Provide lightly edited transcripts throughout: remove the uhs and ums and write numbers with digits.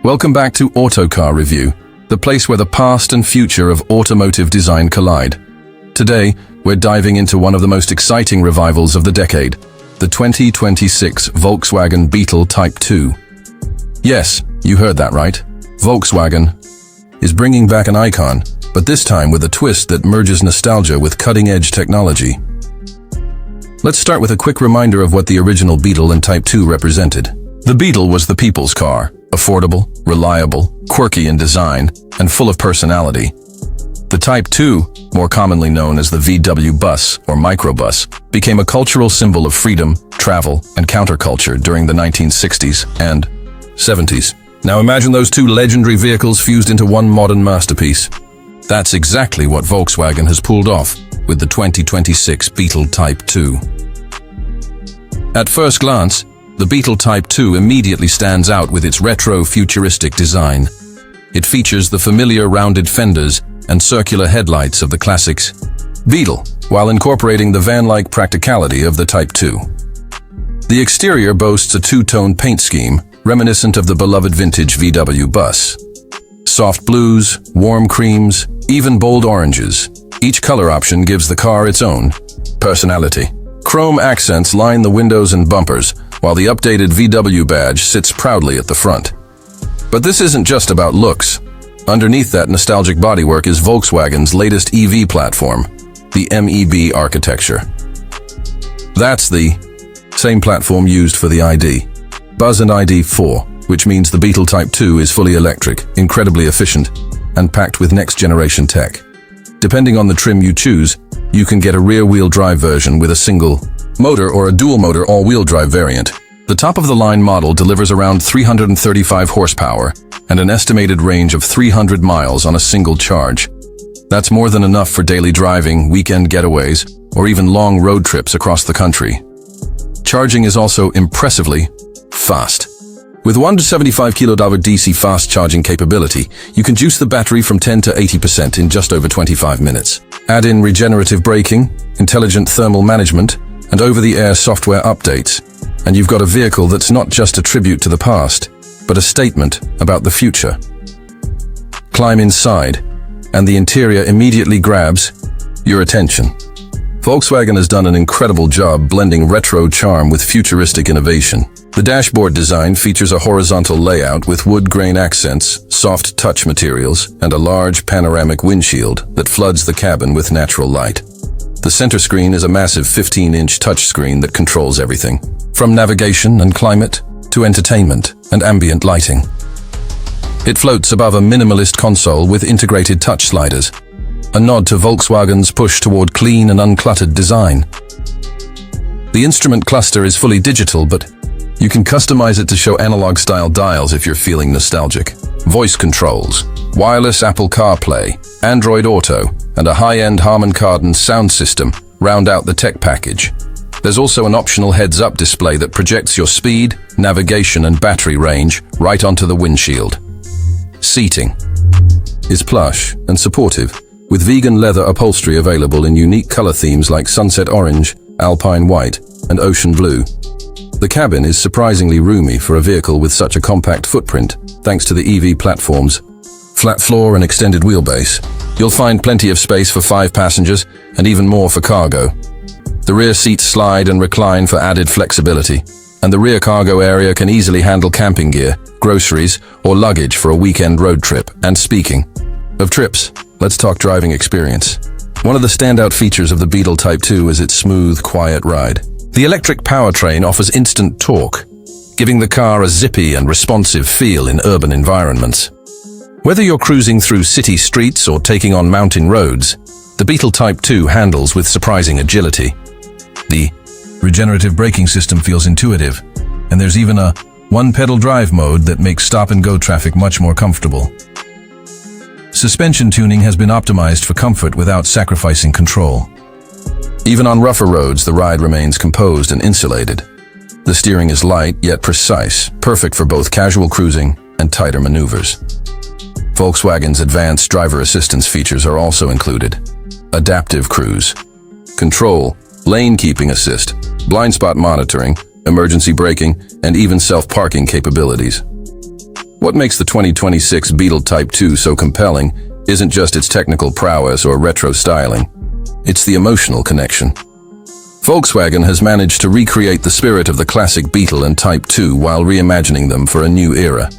Welcome back to Autocar Review, the place where the past and future of automotive design collide. Today, we're diving into one of the most exciting revivals of the decade, the 2026 Volkswagen Beetle Type 2. Yes, you heard that right. Volkswagen is bringing back an icon, but this time with a twist that merges nostalgia with cutting-edge technology. Let's start with a quick reminder of what the original Beetle and Type 2 represented. The Beetle was the people's car, affordable, reliable, quirky in design, and full of personality. The Type 2, more commonly known as the VW bus or microbus, became a cultural symbol of freedom, travel, and counterculture during the 1960s and 70s. Now imagine those two legendary vehicles fused into one modern masterpiece. That's exactly what Volkswagen has pulled off with the 2026 Beetle Type 2. At first glance, the Beetle Type 2 immediately stands out with its retro futuristic design. It features the familiar rounded fenders and circular headlights of the classics Beetle, while incorporating the van-like practicality of the Type 2. The exterior boasts a two-tone paint scheme reminiscent of the beloved vintage VW bus. Soft blues, warm creams, even bold oranges. Each color option gives the car its own personality. Chrome accents line the windows and bumpers, while the updated VW badge sits proudly at the front. But this isn't just about looks. Underneath that nostalgic bodywork is Volkswagen's latest EV platform, the MEB architecture. That's the same platform used for the ID. Buzz and ID.4, which means the Beetle Type 2 is fully electric, incredibly efficient, and packed with next-generation tech. Depending on the trim you choose, you can get a rear-wheel drive version with a single motor or a dual-motor all-wheel drive variant. The top-of-the-line model delivers around 335 horsepower and an estimated range of 300 miles on a single charge. That's more than enough for daily driving, weekend getaways, or even long road trips across the country. Charging is also impressively fast. With 1 to 75 kWh DC fast charging capability, you can juice the battery from 10 to 80% in just over 25 minutes. Add in regenerative braking, intelligent thermal management, and over-the-air software updates, and you've got a vehicle that's not just a tribute to the past, but a statement about the future. Climb inside, and the interior immediately grabs your attention. Volkswagen has done an incredible job blending retro charm with futuristic innovation. The dashboard design features a horizontal layout with wood grain accents, soft touch materials, and a large panoramic windshield that floods the cabin with natural light. The center screen is a massive 15-inch touchscreen that controls everything, from navigation and climate to entertainment and ambient lighting. It floats above a minimalist console with integrated touch sliders, a nod to Volkswagen's push toward clean and uncluttered design. The instrument cluster is fully digital, but you can customize it to show analog-style dials if you're feeling nostalgic. Voice controls, wireless Apple CarPlay, Android Auto, and a high-end Harman Kardon sound system round out the tech package. There's also an optional heads-up display that projects your speed, navigation, and battery range right onto the windshield. Seating is plush and supportive, with vegan leather upholstery available in unique color themes like sunset orange, alpine white, and ocean blue. The cabin is surprisingly roomy for a vehicle with such a compact footprint, thanks to the EV platform's flat floor and extended wheelbase. You'll find plenty of space for 5 passengers and even more for cargo. The rear seats slide and recline for added flexibility, and the rear cargo area can easily handle camping gear, groceries, or luggage for a weekend road trip. And speaking of trips, let's talk driving experience. One of the standout features of the Beetle Type 2 is its smooth, quiet ride. The electric powertrain offers instant torque, giving the car a zippy and responsive feel in urban environments. Whether you're cruising through city streets or taking on mountain roads, the Beetle Type 2 handles with surprising agility. The regenerative braking system feels intuitive, and there's even a one-pedal drive mode that makes stop-and-go traffic much more comfortable. Suspension tuning has been optimized for comfort without sacrificing control. Even on rougher roads, the ride remains composed and insulated. The steering is light yet precise, perfect for both casual cruising and tighter maneuvers. Volkswagen's advanced driver assistance features are also included. Adaptive cruise control, lane keeping assist, blind spot monitoring, emergency braking, and even self-parking capabilities. What makes the 2026 Beetle Type 2 so compelling isn't just its technical prowess or retro styling. It's the emotional connection. Volkswagen has managed to recreate the spirit of the classic Beetle and Type 2 while reimagining them for a new era.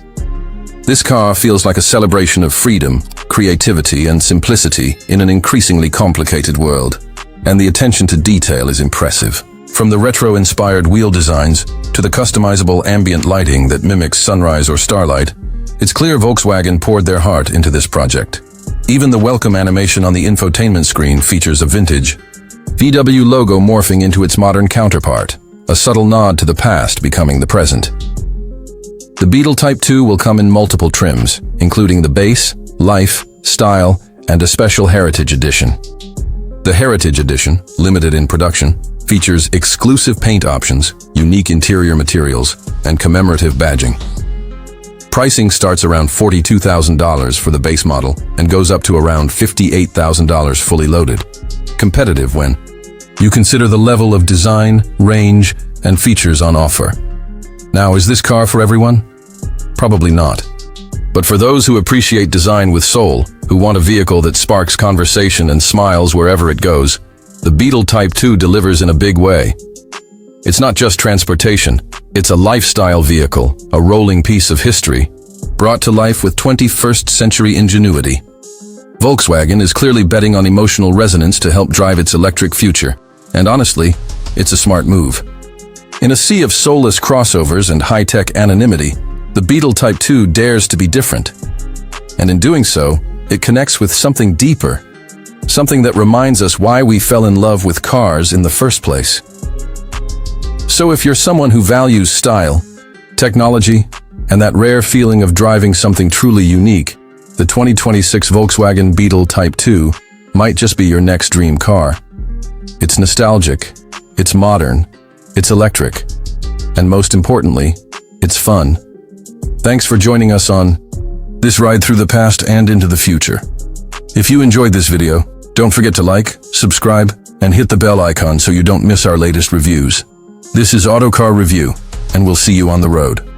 This car feels like a celebration of freedom, creativity, and simplicity in an increasingly complicated world. And the attention to detail is impressive. From the retro-inspired wheel designs to the customizable ambient lighting that mimics sunrise or starlight, it's clear Volkswagen poured their heart into this project. Even the welcome animation on the infotainment screen features a vintage VW logo morphing into its modern counterpart, a subtle nod to the past becoming the present. The Beetle Type 2 will come in multiple trims, including the base, life, style, and a special Heritage Edition. The Heritage Edition, limited in production, features exclusive paint options, unique interior materials, and commemorative badging. Pricing starts around $42,000 for the base model and goes up to around $58,000 fully loaded. Competitive when you consider the level of design, range, and features on offer. Now, is this car for everyone? Probably not. But for those who appreciate design with soul, who want a vehicle that sparks conversation and smiles wherever it goes, the Beetle Type 2 delivers in a big way. It's not just transportation, it's a lifestyle vehicle, a rolling piece of history, brought to life with 21st century ingenuity. Volkswagen is clearly betting on emotional resonance to help drive its electric future, and honestly, it's a smart move. In a sea of soulless crossovers and high-tech anonymity, the Beetle Type 2 dares to be different. And in doing so, it connects with something deeper, something that reminds us why we fell in love with cars in the first place. So if you're someone who values style, technology, and that rare feeling of driving something truly unique, the 2026 Volkswagen Beetle Type 2 might just be your next dream car. It's nostalgic, it's modern, it's electric, and most importantly, it's fun. Thanks for joining us on this ride through the past and into the future. If you enjoyed this video, don't forget to like, subscribe, and hit the bell icon so you don't miss our latest reviews. This is Autocar Review, and we'll see you on the road.